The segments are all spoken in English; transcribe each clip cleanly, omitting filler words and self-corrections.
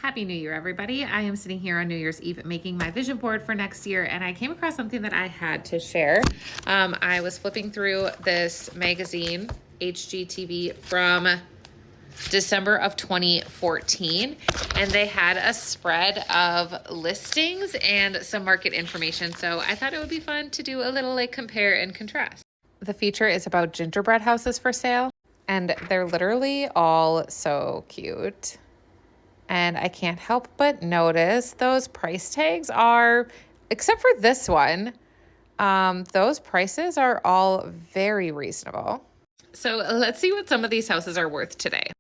Happy New Year, everybody. I am sitting here on New Year's Eve making my vision board for next year, and I came across something that I had to share. I was flipping through this magazine, HGTV, from December of 2014, and they had a spread of listings and some market information. So I thought it would be fun to do a little like compare and contrast. The feature is about gingerbread houses for sale, and they're literally all so cute. And I can't help but notice those price tags are, except for this one, those prices are all very reasonable. So let's see what some of these houses are worth today.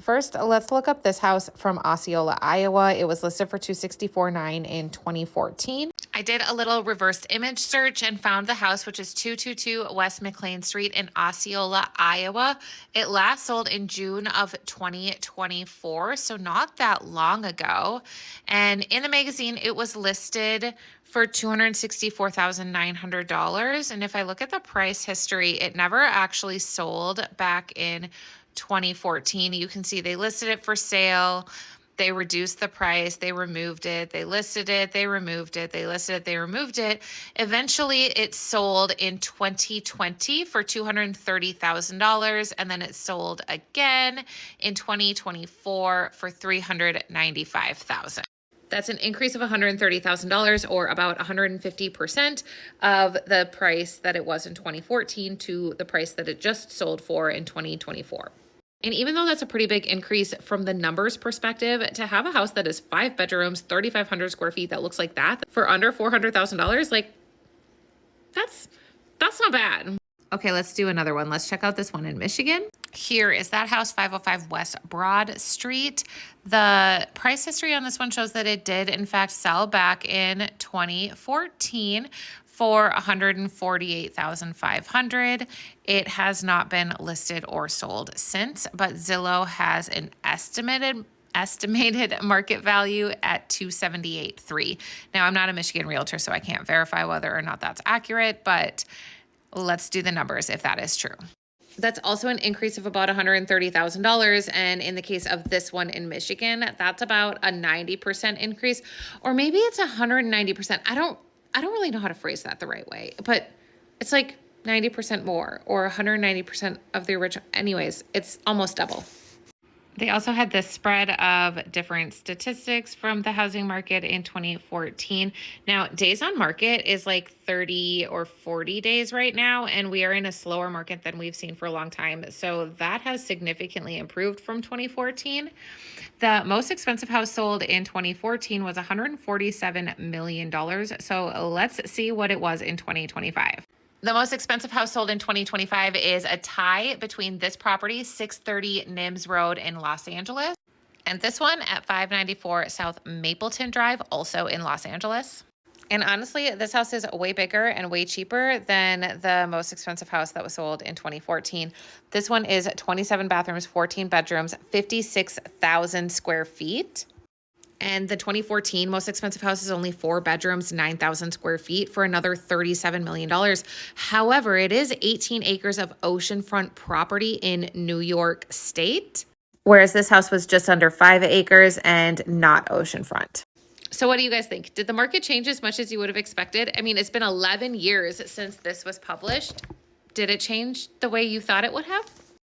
First, let's look up this house from Osceola, Iowa. It was listed for $264,900 in 2014. I did a little reversed image search and found the house, which is 222 West McLean Street in Osceola, Iowa. It last sold in June of 2024, so not that long ago. And in the magazine, it was listed for $264,900. And if I look at the price history, it never actually sold back in 2014. You can see they listed it for sale. They reduced the price. They removed it. They listed it. They removed it. They listed it. They removed it. Eventually, it sold in 2020 for $230,000. And then it sold again in 2024 for $395,000. That's an increase of $130,000, or about 150% of the price that it was in 2014 to the price that it just sold for in 2024. And even though that's a pretty big increase from the numbers perspective, to have a house that is 5 bedrooms, 3,500 square feet that looks like that for under $400,000, like that's not bad. Okay, let's do another one. Let's check out this one in Michigan. Here is that house, 505 West Broad Street. The price history on this one shows that it did, in fact, sell back in 2014 for $148,500. It has not been listed or sold since, but Zillow has an estimated market value at $278,300. Now, I'm not a Michigan realtor, so I can't verify whether or not that's accurate, but let's do the numbers if that is true. That's also an increase of about $130,000. And in the case of this one in Michigan, that's about a 90% increase, or maybe it's 190%. I don't really know how to phrase that the right way, but it's like 90% more, or 190% of the original. Anyways, it's almost double. They also had this spread of different statistics from the housing market in 2014. Now, days on market is like 30 or 40 days right now, and we are in a slower market than we've seen for a long time. So that has significantly improved from 2014. The most expensive house sold in 2014 was $147 million. So let's see what it was in 2025. The most expensive house sold in 2025 is a tie between this property, 630 Nims Road in Los Angeles, and this one at 594 South Mapleton Drive, also in Los Angeles. And honestly, this house is way bigger and way cheaper than the most expensive house that was sold in 2014. This one is 27 bathrooms, 14 bedrooms, 56,000 square feet. And the 2014 most expensive house is only 4 bedrooms, 9,000 square feet for another $37 million. However, it is 18 acres of oceanfront property in New York State, whereas this house was just under 5 acres and not oceanfront. So what do you guys think? Did the market change as much as you would have expected? I mean, it's been 11 years since this was published. Did it change the way you thought it would have?